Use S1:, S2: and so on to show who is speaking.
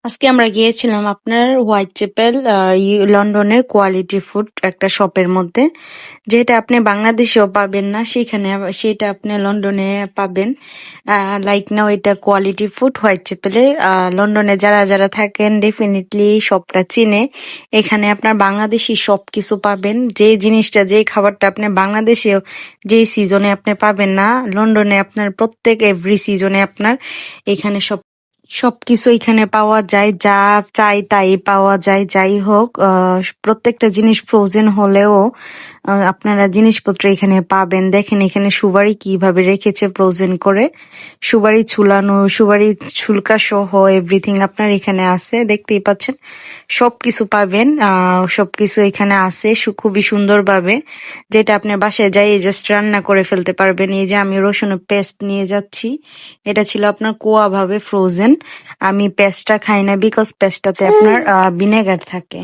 S1: আজকে আমরা গিয়েছিলাম আপনার হোয়াইট চ্যাপেল লন্ডনের কোয়ালিটি ফুড একটা শপের মধ্যে, যেটা আপনি বাংলাদেশেও পাবেন না, সেটা আপনি লন্ডনে পাবেন। লাইক নাও এটা কোয়ালিটি ফুড হোয়াইট চ্যাপেলে। লন্ডনে যারা যারা থাকেন ডেফিনেটলি শপটা চিনে। এখানে আপনার বাংলাদেশি সবকিছু পাবেন, যে জিনিসটা যে খাবারটা আপনি বাংলাদেশেও যে সিজনে আপনি পাবেন না, লন্ডনে আপনার প্রত্যেক এভরি সিজনে আপনার এখানে সবকিছু এখানে পাওয়া যায়, যা চাই তাই পাওয়া যায়। যাই হোক, প্রত্যেকটা জিনিস ফ্রোজেন হলেও আপনারা জিনিসপত্র এখানে পাবেন। দেখেন এখানে সুপারি কিভাবে রেখেছে ফ্রোজেন করে, সুপারি ছুলানো, সুপারি ছুলকা সহ এভরিথিং আপনার এখানে আছে, দেখতেই পাচ্ছেন। সবকিছু পাবেন, সবকিছু এখানে আছে খুবই সুন্দরভাবে, যেটা আপনি বাসায় যাই জাস্ট রান্না করে ফেলতে পারবেন। এই যে আমি রসুনের পেস্ট নিয়ে যাচ্ছি, এটা ছিল আপনার কোয়া ভাবে ফ্রোজেন। আমি পেস্টটা খাই না, বিকজ পেস্টটাতে আপনার ভিনেগার থাকে।